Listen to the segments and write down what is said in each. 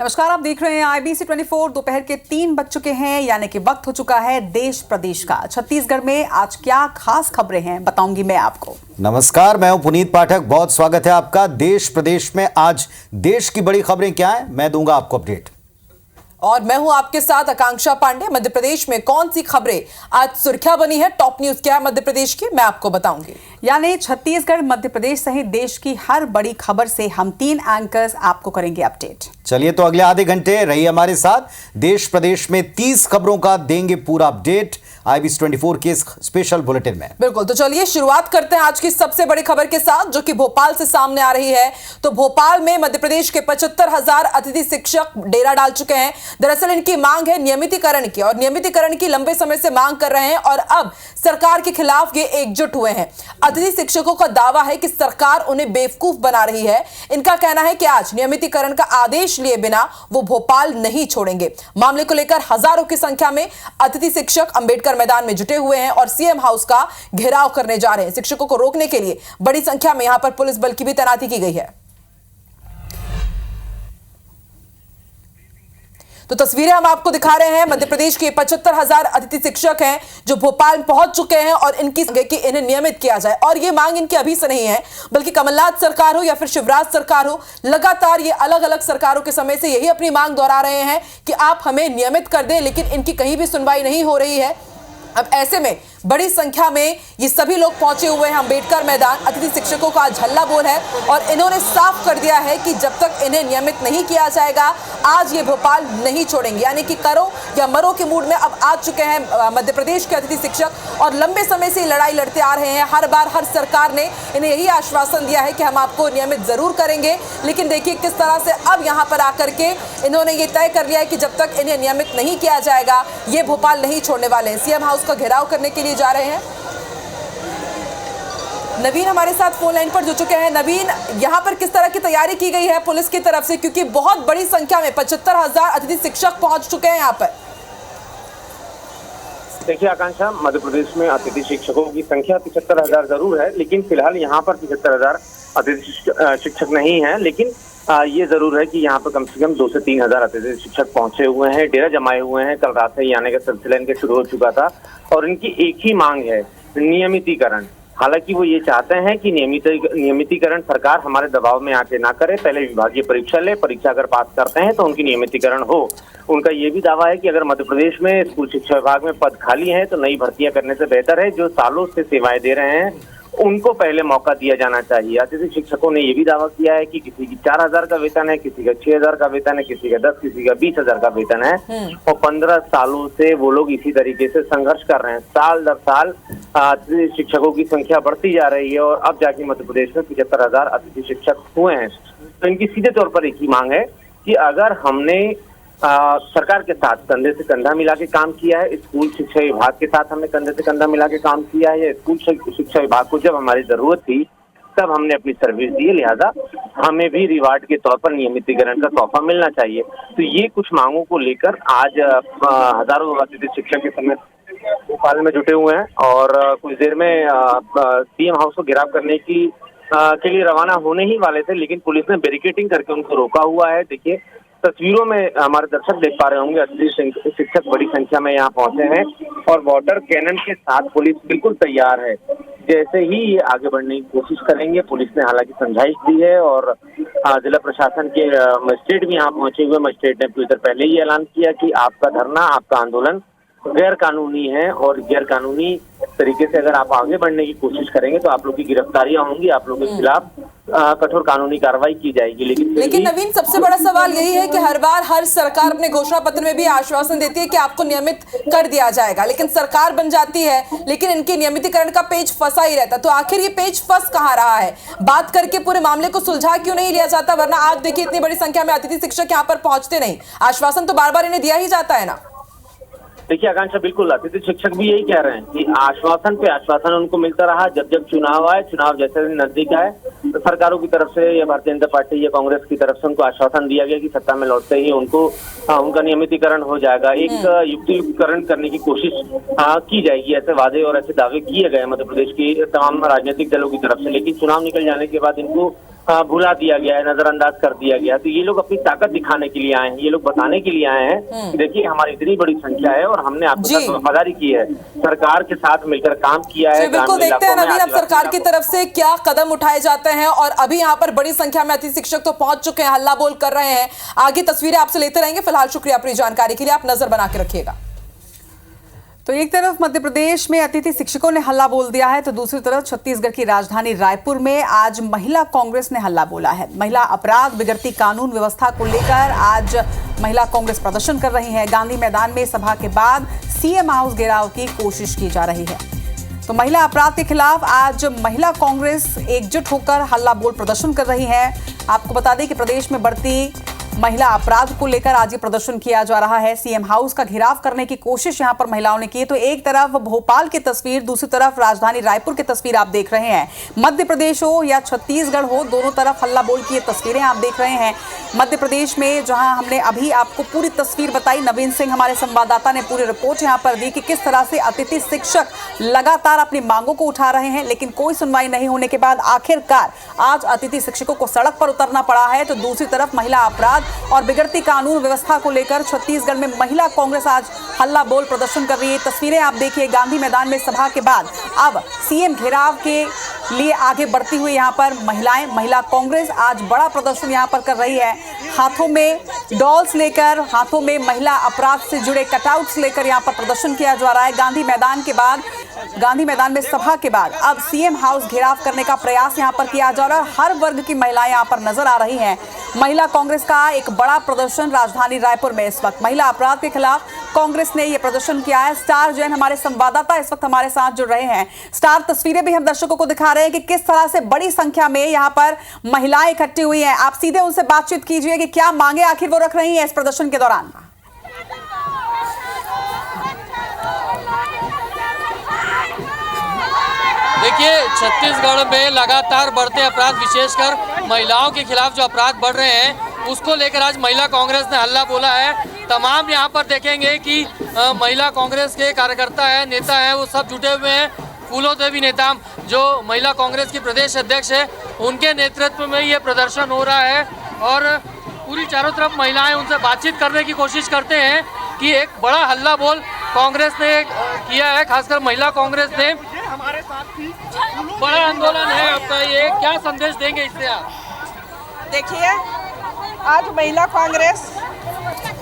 नमस्कार, आप देख रहे हैं IBC 24। दोपहर के 3 बज चुके हैं, यानी कि वक्त हो चुका है देश प्रदेश का। छत्तीसगढ़ में आज क्या खास खबरें हैं बताऊंगी मैं आपको। नमस्कार, मैं हूं पुनीत पाठक। बहुत स्वागत है आपका देश प्रदेश में। आज देश की बड़ी खबरें क्या हैं, मैं दूंगा आपको अपडेट। और मैं हूं आपके साथ आकांक्षा पांडे। मध्य प्रदेश में कौन सी खबरें आज सुर्खियां बनी है, टॉप न्यूज क्या है मध्य प्रदेश की, मैं आपको बताऊंगी। यानी छत्तीसगढ़, मध्य प्रदेश सहित देश की हर बड़ी खबर से हम 3 एंकर्स आपको करेंगे अपडेट। चलिए तो अगले आधे घंटे रहिए हमारे साथ। देश प्रदेश में 30 खबरों का देंगे पूरा अपडेट IBC 24 के स्पेशल बुलेटिन में। बिल्कुल, तो चलिए शुरुआत करते हैं आज की सबसे बड़ी खबर के साथ, जो कि भोपाल से सामने आ रही है। तो भोपाल में मध्य प्रदेश के 75,000 अतिथि शिक्षक डेरा डाल चुके हैं। दरअसल इनकी मांग है नियमितीकरण की, और नियमितीकरण की लंबे समय से मांग कर रहे हैं, और अब सरकार के खिलाफ ये एकजुट हुए हैं। अतिथि शिक्षकों का दावा है कि सरकार उन्हें बेवकूफ बना रही है। इनका कहना है कि आज नियमितीकरण का आदेश लिए बिना वो भोपाल नहीं छोड़ेंगे। मामले को लेकर हजारों की संख्या में अतिथि शिक्षक अंबेडकर मैदान में जुटे हुए हैं और CM हाउस का घेराव करने जा रहे हैं। शिक्षकों को रोकने के लिए बड़ी संख्या में यहां पर पुलिस बल की भी तैनाती की गई है। तो तस्वीरें हम आपको दिखा रहे हैं। मध्य प्रदेश के 75,000 अतिथि शिक्षक हैं जो भोपाल पहुंच चुके हैं, और इनकी कि इन्हें नियमित किया जाए। और ये मांग इनकी अभी से नहीं है, बल्कि कमलनाथ सरकार हो या फिर शिवराज सरकार हो, लगातार ये अलग अलग सरकारों के समय से यही अपनी मांग दोहरा रहे हैं कि आप हमें नियमित कर दें, लेकिन इनकी कहीं भी सुनवाई नहीं हो रही है। अब ऐसे में बड़ी संख्या में ये सभी लोग पहुंचे हुए हैं अंबेडकर मैदान। अतिथि शिक्षकों का आज हल्ला बोल है, और इन्होंने साफ कर दिया है कि जब तक इन्हें नियमित नहीं किया जाएगा, आज ये भोपाल नहीं छोड़ेंगे। यानी कि करो या मरो के मूड में अब आ चुके हैं मध्य प्रदेश के अतिथि शिक्षक, और लंबे समय से लड़ाई लड़ते आ रहे हैं। हर बार हर सरकार ने इन्हें यही आश्वासन दिया है कि हम आपको नियमित जरूर करेंगे, लेकिन देखिए किस तरह से अब यहाँ पर आकर के इन्होंने ये तय कर लिया है कि जब तक इन्हें नियमित नहीं किया जाएगा, ये भोपाल नहीं छोड़ने वाले हैं। CM हाउस का घेराव करने के लिए जा रहे हैं। नवीन हमारे साथ फोन लाइन पर जुड़ चुके हैं। नवीन, यहाँ पर किस तरह की तैयारी की गई है पुलिस की तरफ से, क्योंकि बहुत बड़ी संख्या में 75,000 अतिथि शिक्षक पहुंच चुके हैं यहाँ पर। देखिए आकांक्षा, मध्य प्रदेश में अतिथि शिक्षकों की संख्या 75,000 जरूर है, लेकिन फिलहाल यहाँ पर 75,000 अतिथि शिक्षक नहीं है। लेकिन ये जरूर है कि यहाँ पर कम से कम 2 से 3 हजार अतिथि शिक्षक पहुंचे हुए हैं, डेरा जमाए हुए हैं। कल रात से ही आने का सिलसिला इनके शुरू हो चुका था, और इनकी एक ही मांग है, नियमितीकरण। हालांकि वो ये चाहते हैं कि नियमितीकरण सरकार हमारे दबाव में आके ना करे, पहले विभागीय परीक्षा ले, परीक्षा अगर पास करते हैं तो उनकी नियमितीकरण हो। उनका ये भी दावा है कि अगर मध्य प्रदेश में स्कूल शिक्षा विभाग में पद खाली हैं तो नई भर्तियां करने से बेहतर है जो सालों से सेवाएं दे रहे हैं उनको पहले मौका दिया जाना चाहिए। अतिथि शिक्षकों ने ये भी दावा किया है कि किसी की 4,000 का वेतन है, किसी का 6,000 का वेतन है, किसी का 10, किसी का 20,000 का वेतन है, और 15 सालों से वो लोग इसी तरीके से संघर्ष कर रहे हैं। साल दर साल अतिथि शिक्षकों की संख्या बढ़ती जा रही है, और अब जाके मध्य प्रदेश में 75,000 अतिथि शिक्षक हुए हैं। तो इनकी सीधे तौर पर एक ही मांग है कि अगर हमने सरकार के साथ कंधे से कंधा मिला के काम किया है, स्कूल शिक्षा विभाग के साथ हमने कंधे से कंधा मिला के काम किया है, स्कूल शिक्षा विभाग को जब हमारी जरूरत थी तब हमने अपनी सर्विस दी, लिहाजा हमें भी रिवार्ड के तौर पर नियमितीकरण का तोहफा मिलना चाहिए। तो ये कुछ मांगों को लेकर आज हजारों अतिथि शिक्षक इस समय भोपाल में जुटे हुए हैं, और कुछ देर में CM हाउस को घेराव करने के लिए रवाना होने ही वाले थे, लेकिन पुलिस ने बैरिकेडिंग करके उनको रोका हुआ है। देखिए तस्वीरों में हमारे दर्शक देख पा रहे होंगे, अतिथि शिक्षक बड़ी संख्या में यहाँ पहुंचे हैं, और वाटर कैनन के साथ पुलिस बिल्कुल तैयार है। जैसे ही ये आगे बढ़ने की कोशिश करेंगे, पुलिस ने हालांकि समझाइश दी है, और जिला प्रशासन के मजिस्ट्रेट भी यहाँ पहुंचे हुए। मजिस्ट्रेट ने कुछ देर पहले ही ऐलान किया कि आपका धरना, आपका आंदोलन गैर कानूनी है, और गैर कानूनी तरीके से अगर आप आगे बढ़ने की कोशिश करेंगे तो आप लोग की गिरफ्तारियां होंगी, आप लोगों के खिलाफ कठोर कानूनी कार्रवाई की जाएगी। लेकिन नवीन, सबसे बड़ा सवाल यही है कि हर बार हर सरकार अपने घोषणा पत्र में भी आश्वासन देती है कि आपको नियमित कर दिया जाएगा, लेकिन सरकार बन जाती है, लेकिन इनके नियमितीकरण का पेच फंसा ही रहता। तो आखिर ये पेच फंस कहाँ रहा है? बात करके पूरे मामले को सुलझा क्यों नहीं लिया जाता? वरना आप देखिए इतनी बड़ी संख्या में अतिथि शिक्षक यहाँ पर पहुंचते नहीं, आश्वासन तो बार बार इन्हें दिया ही जाता है ना। देखिए आकांक्षा, बिल्कुल अतिथि शिक्षक भी यही कह रहे हैं कि आश्वासन पे आश्वासन उनको मिलता रहा। जब जब चुनाव आए, चुनाव जैसे नजदीक आए तो सरकारों की तरफ से या भारतीय जनता पार्टी या कांग्रेस की तरफ से उनको आश्वासन दिया गया कि सत्ता में लौटते ही उनको उनका नियमितीकरण हो जाएगा, एक युक्तिकरण करने की कोशिश की जाएगी। ऐसे वादे और ऐसे दावे किए गए मध्य प्रदेश की तमाम राजनीतिक दलों की तरफ से, लेकिन चुनाव निकल जाने के बाद इनको भुला दिया गया है, नजरअंदाज कर दिया गया। तो ये लोग अपनी ताकत दिखाने के लिए आए हैं, ये लोग बताने के लिए आए हैं कि देखिए हमारी इतनी बड़ी संख्या है और हमने आपके साथ वफादारी की है, सरकार के साथ मिलकर काम किया है। बिल्कुल, देखते हैं नवीन अब सरकार की तरफ से क्या कदम उठाए जाते हैं। और अभी यहाँ पर बड़ी संख्या में अतिथि शिक्षक तो पहुंच चुके हैं, हल्ला बोल कर रहे हैं। आगे तस्वीरें आपसे लेते रहेंगे। फिलहाल शुक्रिया अपनी जानकारी के लिए, आप नजर बना के रखिएगा। तो एक तरफ मध्य प्रदेश में अतिथि शिक्षकों ने हल्ला बोल दिया है, तो दूसरी तरफ छत्तीसगढ़ की राजधानी रायपुर में आज महिला कांग्रेस ने हल्ला बोला है। महिला अपराध, बिगड़ती कानून व्यवस्था को लेकर आज महिला कांग्रेस प्रदर्शन कर रही है। गांधी मैदान में सभा के बाद सीएम हाउस घेराव की कोशिश की जा रही है। तो महिला अपराध के खिलाफ आज महिला कांग्रेस एकजुट होकर हल्ला बोल प्रदर्शन कर रही है। आपको बता दें कि प्रदेश में बढ़ती महिला अपराध को लेकर आज ये प्रदर्शन किया जा रहा है। सीएम हाउस का घेराव करने की कोशिश यहां पर महिलाओं ने की। तो एक तरफ भोपाल की तस्वीर, दूसरी तरफ राजधानी रायपुर की तस्वीर आप देख रहे हैं। मध्य प्रदेश हो या छत्तीसगढ़ हो, दोनों तरफ हल्ला बोल की ये तस्वीरें आप देख रहे हैं। मध्य प्रदेश में जहां हमने अभी आपको पूरी तस्वीर बताई, नवीन सिंह हमारे संवाददाता ने पूरी रिपोर्ट यहां पर दी कि किस तरह से अतिथि शिक्षक लगातार अपनी मांगों को उठा रहे हैं, लेकिन कोई सुनवाई नहीं होने के बाद आखिरकार आज अतिथि शिक्षकों को सड़क पर उतरना पड़ा है। तो दूसरी तरफ महिला अपराध और बिगड़ती कानून व्यवस्था को लेकर छत्तीसगढ़ में महिला कांग्रेस आज हल्ला बोल प्रदर्शन कर रही है। तस्वीरें आप देखिए, गांधी मैदान में सभा के बाद अब सीएम घेराव के लिए आगे बढ़ती हुई यहां पर महिला कांग्रेस आज बड़ा प्रदर्शन यहां पर कर रही है। हाथों में डॉल्स लेकर, हाथों में महिला अपराध से जुड़े कटआउट्स लेकर यहां पर प्रदर्शन किया जा रहा है। गांधी मैदान में सभा के बाद अब सीएम हाउस घेराव करने का प्रयास यहां पर किया जा रहा है। हर वर्ग की महिलाएं यहां पर नजर आ रही हैं। महिला कांग्रेस का एक बड़ा प्रदर्शन राजधानी रायपुर में इस वक्त महिला अपराध के खिलाफ कांग्रेस ने यह प्रदर्शन किया है। स्टार जैन हमारे संवाददाता इस वक्त हमारे साथ जुड़ रहे हैं। स्टार, तस्वीरें भी हम दर्शकों को दिखा रहे हैं कि किस तरह से बड़ी संख्या में यहां पर महिलाएं इकट्ठी हुई हैं। आप सीधे उनसे बातचीत कीजिए कि क्या मांगे आखिर वो रख रही हैं इस प्रदर्शन के दौरान। देखिए, छत्तीसगढ़ में लगातार बढ़ते अपराध, विशेषकर महिलाओं के खिलाफ जो अपराध बढ़ रहे हैं, उसको लेकर आज महिला कांग्रेस ने हल्ला बोला है। तमाम यहाँ पर देखेंगे कि महिला कांग्रेस के कार्यकर्ता हैं, नेता हैं, वो सब जुटे हुए हैं। फूलो देवी नेताम जो महिला कांग्रेस की प्रदेश अध्यक्ष है, उनके नेतृत्व में ये प्रदर्शन हो रहा है और पूरी चारों तरफ महिलाएं उनसे बातचीत करने की कोशिश करते हैं कि एक बड़ा हल्ला बोल कांग्रेस ने किया है, खासकर महिला कांग्रेस ने। हमारे साथ भी बड़ा आंदोलन है आपका, ये क्या संदेश देंगे इससे आप? देखिए, आज महिला कांग्रेस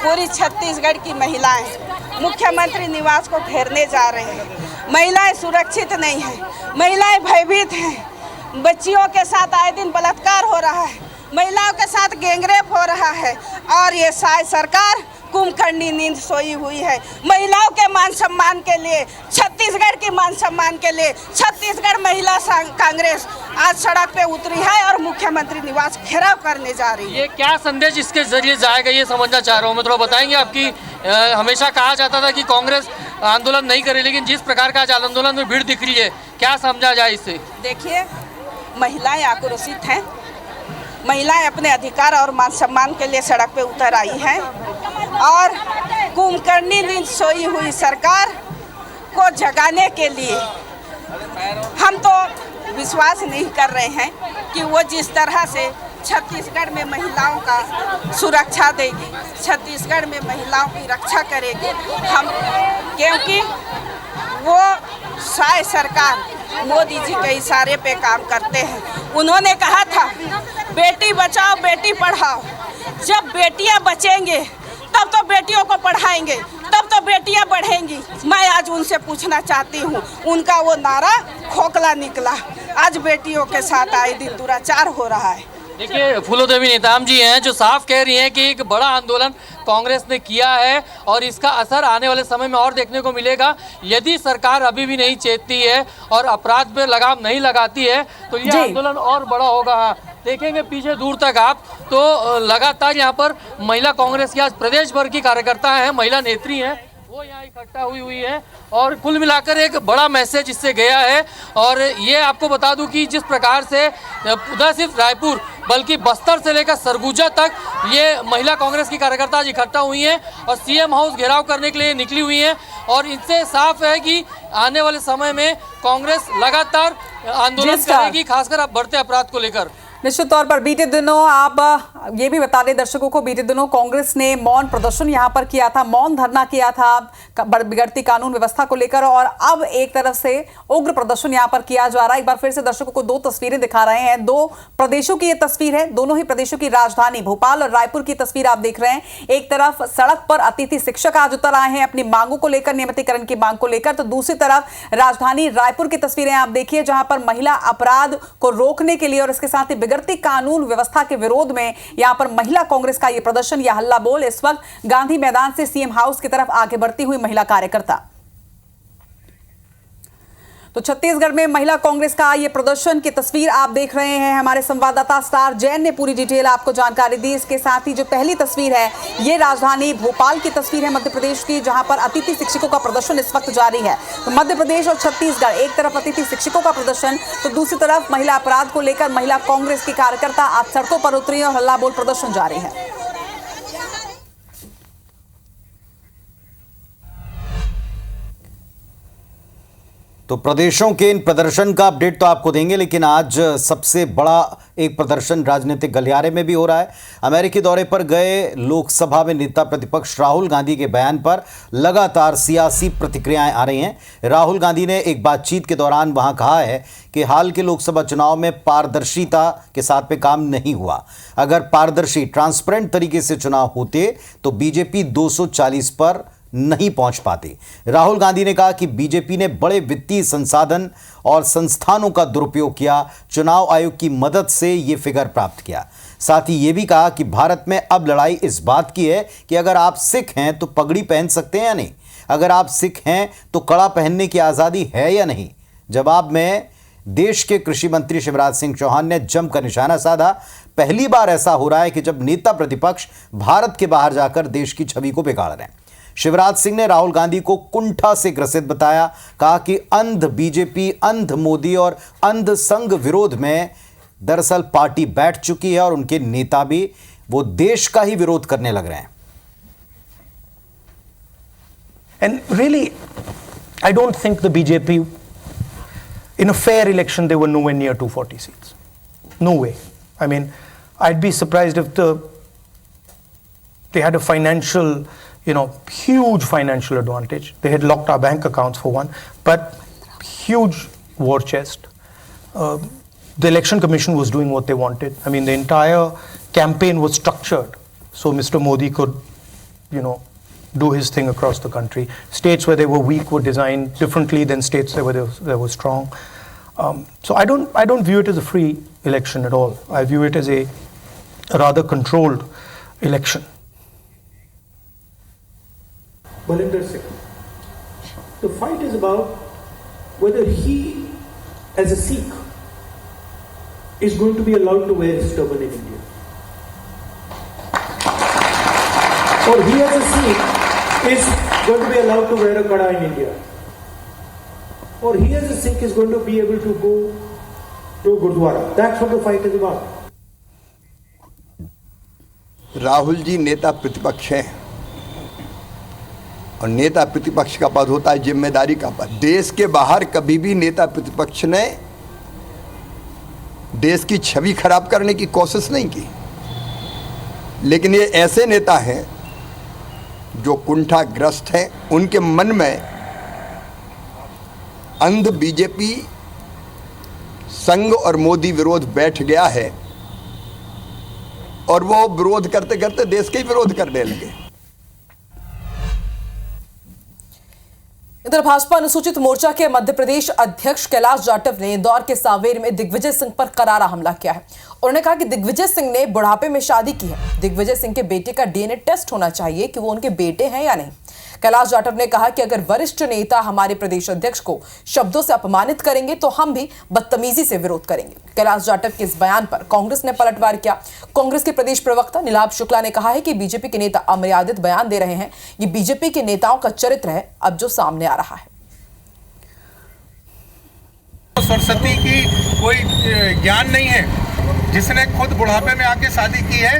पूरी छत्तीसगढ़ की महिलाएं मुख्यमंत्री निवास को घेरने जा रहे हैं। महिलाएं सुरक्षित नहीं हैं, महिलाएं भयभीत हैं। बच्चियों के साथ आए दिन बलात्कार हो रहा है, महिलाओं के साथ गैंगरेप हो रहा है और ये सरकार कुंभकर्णी नींद सोई हुई है। महिलाओं के मान सम्मान के लिए, छत्तीसगढ़ के मान सम्मान के लिए छत्तीसगढ़ महिला कांग्रेस आज सड़क पे उतरी है और मुख्यमंत्री निवास घेराव करने जा रही है। ये क्या संदेश इसके जरिए जाएगा, ये समझना चाह रहा हूँ मैं। थोड़ा बताएंगे। आपकी हमेशा कहा जाता था कि कांग्रेस आंदोलन नहीं करे, लेकिन जिस प्रकार का आज आंदोलन में भीड़ दिख रही है, क्या समझा जाए इससे? देखिए, महिलाएं आक्रोशित हैं, महिलाएं अपने अधिकार और मान सम्मान के लिए सड़क पे उतर आई हैं और कुंभकर्णी नींद सोई हुई सरकार को जगाने के लिए हम तो विश्वास नहीं कर रहे हैं कि वो जिस तरह से छत्तीसगढ़ में महिलाओं का सुरक्षा देगी, छत्तीसगढ़ में महिलाओं की रक्षा करेगी। हम क्योंकि वो सरकार मोदी जी के इशारे पे काम करते हैं। उन्होंने कहा था बेटी बचाओ बेटी पढ़ाओ, जब बेटियां बचेंगे तब तो बेटियों को पढ़ाएंगे, तब तो बेटियां बढ़ेंगी। मैं आज उनसे पूछना चाहती हूँ, उनका वो नारा खोखला निकला। आज बेटियों के साथ आए दिन दुराचार हो रहा है। देखिए, फूलो देवी नेताम जी हैं जो साफ कह रही हैं कि एक बड़ा आंदोलन कांग्रेस ने किया है और इसका असर आने वाले समय में और देखने को मिलेगा। यदि सरकार अभी भी नहीं चेतती है और अपराध पे लगाम नहीं लगाती है तो ये आंदोलन और बड़ा होगा। देखेंगे पीछे दूर तक आप, तो लगातार यहाँ पर महिला कांग्रेस की आज प्रदेश भर की कार्यकर्ता हैं, महिला नेत्री हैं, वो वो यहाँ इकट्ठा हुई है और कुल मिलाकर एक बड़ा मैसेज इससे गया है। और ये आपको बता दूं कि जिस प्रकार से न सिर्फ रायपुर बल्कि बस्तर से लेकर सरगुजा तक ये महिला कांग्रेस की कार्यकर्ता आज इकट्ठा हुई हैं और सीएम हाउस घेराव करने के लिए निकली हुई हैं। और इनसे साफ है कि आने वाले समय में कांग्रेस लगातार आंदोलन करेगी, खासकर अब बढ़ते अपराध को लेकर। निश्चित तौर पर बीते दिनों आप ये भी बता दें दर्शकों को, बीते दिनों कांग्रेस ने मौन प्रदर्शन यहां पर किया था, मौन धरना किया था बिगड़ती कानून व्यवस्था को लेकर, और अब एक तरफ से उग्र प्रदर्शन यहां पर किया जा रहा है। एक बार फिर से दर्शकों को दो तस्वीरें दिखा रहे हैं, दो प्रदेशों की ये तस्वीर है, दोनों ही प्रदेशों की राजधानी भोपाल और रायपुर की तस्वीर आप देख रहे हैं। एक तरफ सड़क पर अतिथि शिक्षक आज उतर आए हैं अपनी मांगों को लेकर, नियमितीकरण की मांग को लेकर, तो दूसरी तरफ राजधानी रायपुर की तस्वीरें आप देखिए जहां पर महिला अपराध को रोकने के लिए और इसके साथ ही बिगड़ती कानून व्यवस्था के विरोध में यहां पर महिला कांग्रेस का यह प्रदर्शन या हल्ला बोल। इस वक्त गांधी मैदान से सीएम हाउस की तरफ आगे बढ़ती हुई महिला कार्यकर्ता। तो छत्तीसगढ़ में महिला कांग्रेस का ये प्रदर्शन की तस्वीर आप देख रहे हैं। हमारे संवाददाता स्टार जैन ने पूरी डिटेल आपको जानकारी दी। इसके साथ ही जो पहली तस्वीर है ये राजधानी भोपाल की तस्वीर है मध्य प्रदेश की, जहां पर अतिथि शिक्षकों का प्रदर्शन इस वक्त जारी है। तो मध्य प्रदेश और छत्तीसगढ़, एक तरफ अतिथि शिक्षकों का प्रदर्शन तो दूसरी तरफ महिला अपराध को लेकर महिला कांग्रेस की कार्यकर्ता आज सड़कों पर उतरी और हल्ला बोल प्रदर्शन जारी है। तो प्रदेशों के इन प्रदर्शन का अपडेट तो आपको देंगे, लेकिन आज सबसे बड़ा एक प्रदर्शन राजनीतिक गलियारे में भी हो रहा है। अमेरिकी दौरे पर गए लोकसभा में नेता प्रतिपक्ष राहुल गांधी के बयान पर लगातार सियासी प्रतिक्रियाएं आ रही हैं। राहुल गांधी ने एक बातचीत के दौरान वहां कहा है कि हाल के लोकसभा चुनाव में पारदर्शिता के साथ में काम नहीं हुआ। अगर पारदर्शी ट्रांसपेरेंट तरीके से चुनाव होते तो बीजेपी 240 पर नहीं पहुंच पाती। राहुल गांधी ने कहा कि बीजेपी ने बड़े वित्तीय संसाधन और संस्थानों का दुरुपयोग किया, चुनाव आयोग की मदद से यह फिगर प्राप्त किया। साथ ही यह भी कहा कि भारत में अब लड़ाई इस बात की है कि अगर आप सिख हैं तो पगड़ी पहन सकते हैं या नहीं, अगर आप सिख हैं तो कड़ा पहनने की आज़ादी है या नहीं। जवाब में देश के कृषि मंत्री शिवराज सिंह चौहान ने जमकर निशाना साधा। पहली बार ऐसा हो रहा है कि जब नेता प्रतिपक्ष भारत के बाहर जाकर देश की छवि को बिगाड़ रहे हैं। शिवराज सिंह ने राहुल गांधी को कुंठा से ग्रसित बताया, कहा कि अंध बीजेपी, अंध मोदी और अंध संघ विरोध में दरअसल पार्टी बैठ चुकी है और उनके नेता भी वो देश का ही विरोध करने लग रहे हैं। And really, I don't think the BJP, in a fair election, they were nowhere near 240 seats. No way. I mean, I'd be surprised if they had a financial, huge financial advantage. They had locked our bank accounts for one, but huge war chest. The election commission was doing what they wanted. I mean, the entire campaign was structured so Mr. Modi could, do his thing across the country. States where they were weak were designed differently than states where they were strong. So I don't view it as a free election at all. I view it as a rather controlled election. Balinder Singh. The fight is about whether he, as a Sikh, is going to be allowed to wear his turban in India. Or he, as a Sikh, is going to be allowed to wear a kada in India. Or he, as a Sikh, is going to be able to go to Gurdwara. That's what the fight is about. Rahul ji नेता प्रतिपक्ष हैं और नेता प्रतिपक्ष का पद होता है जिम्मेदारी का पद। देश के बाहर कभी भी नेता प्रतिपक्ष ने देश की छवि खराब करने की कोशिश नहीं की, लेकिन ये ऐसे नेता हैं जो कुंठाग्रस्त हैं। उनके मन में अंध बीजेपी, संघ और मोदी विरोध बैठ गया है और वो विरोध करते करते देश के ही विरोध करने लगे। इधर भाजपा अनुसूचित मोर्चा के मध्य प्रदेश अध्यक्ष कैलाश जाटव ने इंदौर के सांवेर में दिग्विजय सिंह पर करारा हमला किया है। उन्होंने कहा कि दिग्विजय सिंह ने बुढ़ापे में शादी की है। दिग्विजय सिंह के बेटे का डीएनए टेस्ट होना चाहिए कि वो उनके बेटे हैं या नहीं। कैलाश जाटव ने कहा कि अगर वरिष्ठ नेता हमारे प्रदेश अध्यक्ष को शब्दों से अपमानित करेंगे तो हम भी बदतमीजी से विरोध करेंगे। कैलाश जाटव के इस बयान पर कांग्रेस ने पलटवार किया। कांग्रेस के प्रदेश प्रवक्ता नीलाभ शुक्ला ने कहा है कि बीजेपी के नेता अमर्यादित बयान दे रहे हैं। ये बीजेपी के नेताओं का चरित्र है अब जो सामने आ रहा है। सरस्वती की कोई ज्ञान नहीं है, जिसने खुद बुढ़ापे में आके शादी की है।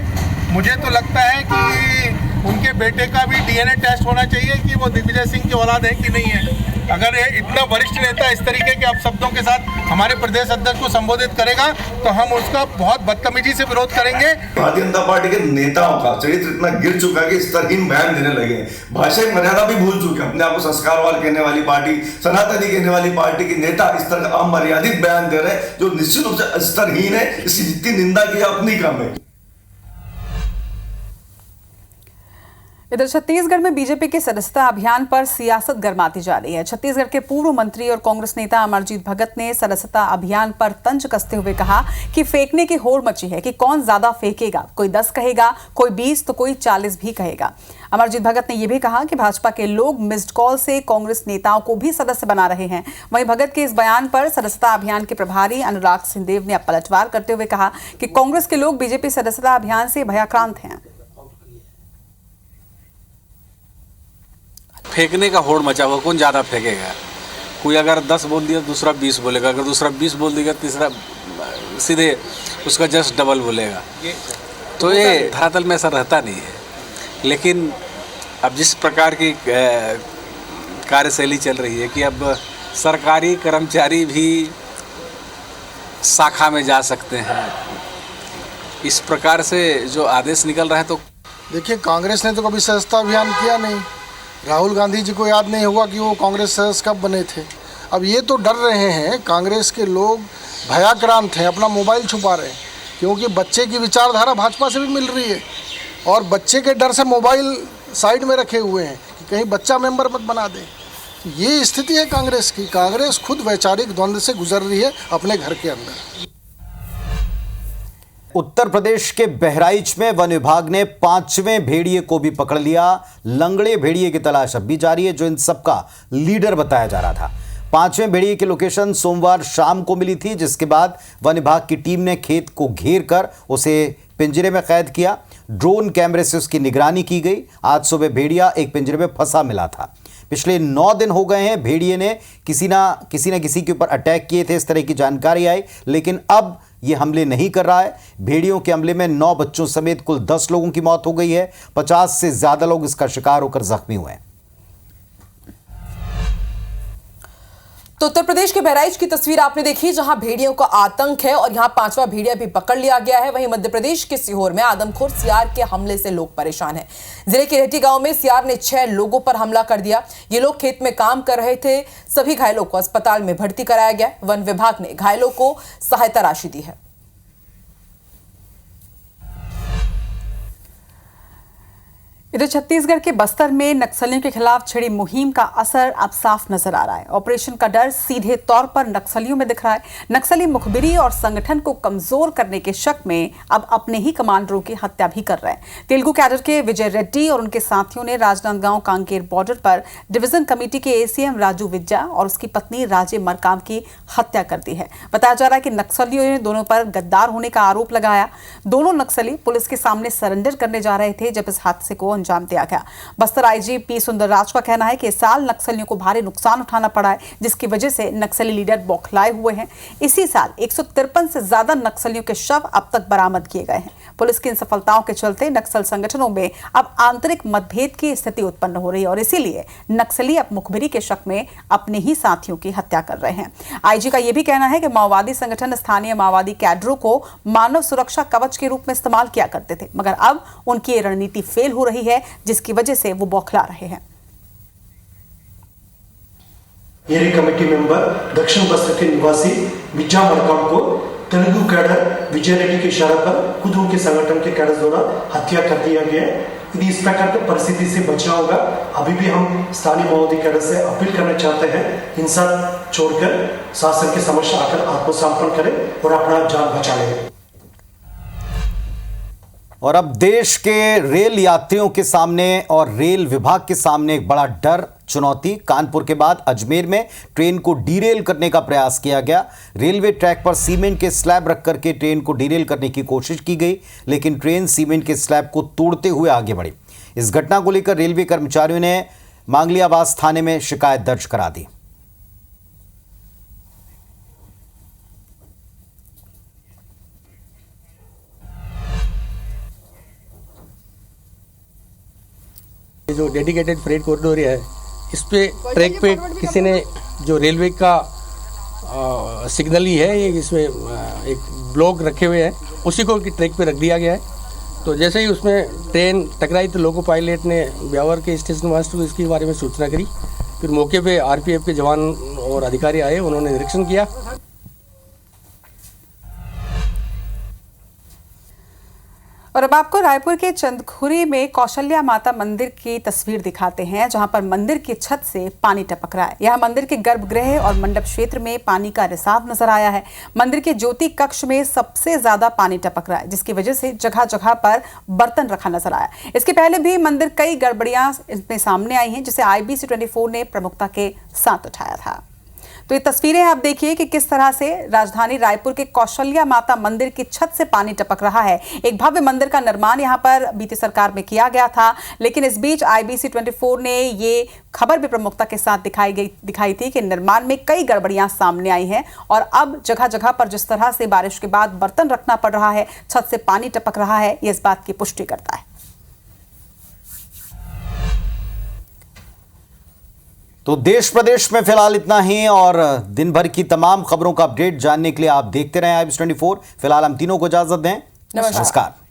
मुझे तो लगता है कि उनके बेटे का भी डीएनए टेस्ट होना चाहिए कि वो दिग्विजय सिंह की औलाद है कि नहीं है। अगर ये इतना वरिष्ठ नेता इस तरीके के अपशब्दों के साथ हमारे प्रदेश अध्यक्ष को संबोधित करेगा तो हम उसका बहुत बदतमीजी से विरोध करेंगे। भारतीय जनता पार्टी के नेताओं का चरित्र इतना गिर चुका है कि स्तरहीन बयान देने लगे हैं, भाषा की मर्यादा भी भूल चुके हैं। अपने आप को संस्कारवान कहने वाली पार्टी, सनातनी कहने वाली पार्टी के नेता इस तरह का अमर्यादित बयान दे रहे हैं जो निश्चित रूप से स्तरहीन है। इसकी जितनी निंदा की उतनी कम है। इधर छत्तीसगढ़ में बीजेपी के सदस्यता अभियान पर सियासत गरमाती जा रही है। छत्तीसगढ़ के पूर्व मंत्री और कांग्रेस नेता अमरजीत भगत ने सदस्यता अभियान पर तंज कसते हुए कहा कि फेंकने की होड़ मची है कि कौन ज्यादा फेंकेगा। कोई 10 कहेगा, कोई 20 तो कोई 40 भी कहेगा। अमरजीत भगत ने यह भी कहा कि भाजपा के लोग मिस्ड कॉल से कांग्रेस नेताओं को भी सदस्य बना रहे हैं। वहीं भगत के इस बयान पर सदस्यता अभियान के प्रभारी अनुराग सिंहदेव ने पलटवार करते हुए कहा कि कांग्रेस के लोग बीजेपी सदस्यता अभियान से भयाक्रांत हैं। फेंकने का होड़ मचा हुआ, कौन ज़्यादा फेंकेगा। कोई अगर 10 बोल दिया दूसरा 20 बोलेगा, अगर दूसरा 20 बोल देगा तीसरा सीधे उसका जस्ट डबल बोलेगा। तो ये धरातल में ऐसा रहता नहीं है। लेकिन अब जिस प्रकार की कार्यशैली चल रही है कि अब सरकारी कर्मचारी भी शाखा में जा सकते हैं, इस प्रकार से जो आदेश निकल रहा है। तो देखिए, कांग्रेस ने तो कभी सदस्यता अभियान किया नहीं। राहुल गांधी जी को याद नहीं होगा कि वो कांग्रेस सदस्य कब बने थे। अब ये तो डर रहे हैं, कांग्रेस के लोग भयाक्रांत हैं, अपना मोबाइल छुपा रहे हैं, क्योंकि बच्चे की विचारधारा भाजपा से भी मिल रही है और बच्चे के डर से मोबाइल साइड में रखे हुए हैं कि कहीं बच्चा मेंबर मत बना दे। ये स्थिति है कांग्रेस की। कांग्रेस खुद वैचारिक द्वंद्व से गुजर रही है अपने घर के अंदर। उत्तर प्रदेश के बहराइच में वन विभाग ने 5वें भेड़िए को भी पकड़ लिया। लंगड़े भेड़िए की तलाश अब भी जारी है, जो इन सबका लीडर बताया जा रहा था। 5वें भेड़िए की लोकेशन सोमवार शाम को मिली थी, जिसके बाद वन विभाग की टीम ने खेत को घेर कर उसे पिंजरे में कैद किया। ड्रोन कैमरे से उसकी निगरानी की गई। आज सुबह भेड़िया एक पिंजरे में फंसा मिला था। पिछले 9 दिन हो गए हैं भेड़िए ने किसी न किसी के ऊपर अटैक किए थे, इस तरह की जानकारी आई, लेकिन अब ये हमले नहीं कर रहा है। भेड़ियों के हमले में 9 बच्चों समेत कुल 10 लोगों की मौत हो गई है। 50 से ज्यादा लोग इसका शिकार होकर जख्मी हुए हैं। तो उत्तर प्रदेश के बहराइच की तस्वीर आपने देखी, जहां भेड़ियों का आतंक है और यहां 5वां भेड़िया भी पकड़ लिया गया है। वहीं मध्य प्रदेश के सीहोर में आदमखोर सियार के हमले से लोग परेशान हैं। जिले के रेहटी गांव में सियार ने 6 लोगों पर हमला कर दिया। ये लोग खेत में काम कर रहे थे। सभी घायलों को अस्पताल में भर्ती कराया गया। वन विभाग ने घायलों को सहायता राशि दी है। इधर छत्तीसगढ़ के बस्तर में नक्सलियों के खिलाफ छिड़ी मुहिम का असर अब साफ नजर आ रहा है। ऑपरेशन का डर सीधे तौर पर नक्सलियों में दिख रहा है। नक्सली मुखबिरी और संगठन को कमजोर करने के शक में अब अपने ही कमांडरों की हत्या भी कर रहे हैं। तेलुगु कैडर के विजय रेड्डी और उनके साथियों ने राजनांदगांव कांकेर बॉर्डर पर डिवीजन कमेटी के एसीएम राजू विज्जा और उसकी पत्नी राजे मरकाम की हत्या कर दी है। बताया जा रहा है कि नक्सलियों ने दोनों पर गद्दार होने का आरोप लगाया। दोनों नक्सली पुलिस के सामने सरेंडर करने जा रहे थे जब इस हादसे को अंजाम दिया गया। बस्तर आईजी पी सुंदरराज का कहना है कि इस साल नक्सलियों को भारी नुकसान उठाना पड़ा है, जिसकी वजह से नक्सली लीडर बौखलाए हुए हैं। इसी साल 153 से ज्यादा नक्सलियों के शव अब तक बरामद किए गए हैं। पुलिस की इन सफलताओं के चलते नक्सल संगठनों में अब आंतरिक मतभेद की स्थिति उत्पन्न हो रही है और इसीलिए नक्सली अब मुखबिरी के शक में अपने ही साथियों की हत्या कर रहे हैं। आईजी का यह भी कहना है कि माओवादी संगठन स्थानीय माओवादी कैडरों को मानव सुरक्षा कवच के रूप में इस्तेमाल किया करते थे, मगर अब उनकी ये रणनीति फेल हो रही है, जिसकी वजह से वो बौखला रहे हैं। एरिया कमेटी मेंबर दक्षिण बस्तर के निवासी विज्जा मरकाम को तेलुगु कैडर विजय रेड्डी के इशारे पर खुद उनके संगठन के कैडर द्वारा हत्या कर दिया गया। यदि इस प्रकार की परिस्थिति से बचना होगा, अभी भी हम स्थानीय माओवादी कैडर से अपील करना चाहते हैं, हिंसा छोड़कर शासन के समक्ष आकर आत्मसमर्पण करें और अपना जान बचा लें। और अब देश के रेल यात्रियों के सामने और रेल विभाग के सामने एक बड़ा डर, चुनौती। कानपुर के बाद अजमेर में ट्रेन को डीरेल करने का प्रयास किया गया। रेलवे ट्रैक पर सीमेंट के स्लैब रख करके ट्रेन को डीरेल करने की कोशिश की गई, लेकिन ट्रेन सीमेंट के स्लैब को तोड़ते हुए आगे बढ़ी। इस घटना को लेकर रेलवे कर्मचारियों ने मांगलियाबास थाने में शिकायत दर्ज करा दी। जो डेडिकेटेड फ्रेट कॉरिडोर है, इस पे ट्रैक पे किसी ने जो रेलवे का सिग्नल ही है, ये इसमें एक ब्लॉक रखे हुए हैं, उसी को ट्रैक पे रख दिया गया है। तो जैसे ही उसमें ट्रेन टकराई तो लोको पायलट ने ब्यावर के स्टेशन मास्टर को इसके बारे में सूचना करी। फिर मौके पे आरपीएफ के जवान और अधिकारी आए, उन्होंने निरीक्षण किया। और अब आपको रायपुर के चंदखुरी में कौशल्या माता मंदिर की तस्वीर दिखाते हैं, जहां पर मंदिर की छत से पानी टपक रहा है। यह मंदिर के गर्भगृह और मंडप क्षेत्र में पानी का रिसाव नजर आया है। मंदिर के ज्योति कक्ष में सबसे ज्यादा पानी टपक रहा है, जिसकी वजह से जगह जगह पर बर्तन रखा नजर आया। इसके पहले भी मंदिर कई गड़बड़ियां इसमें सामने आई हैं, जिसे IBC 24 ने प्रमुखता के साथ उठाया था। तो ये तस्वीरें आप देखिए कि किस तरह से राजधानी रायपुर के कौशल्या माता मंदिर की छत से पानी टपक रहा है। एक भव्य मंदिर का निर्माण यहां पर बीती सरकार में किया गया था, लेकिन इस बीच IBC 24 ने ये खबर भी प्रमुखता के साथ दिखाई थी कि निर्माण में कई गड़बड़ियां सामने आई हैं और अब जगह जगह पर जिस तरह से बारिश के बाद बर्तन रखना पड़ रहा है, छत से पानी टपक रहा है, ये इस बात की पुष्टि करता है। तो देश प्रदेश में फिलहाल इतना ही, और दिन भर की तमाम खबरों का अपडेट जानने के लिए आप देखते रहें IBC 24। फिलहाल हम तीनों को इजाजत दें। नमस्कार।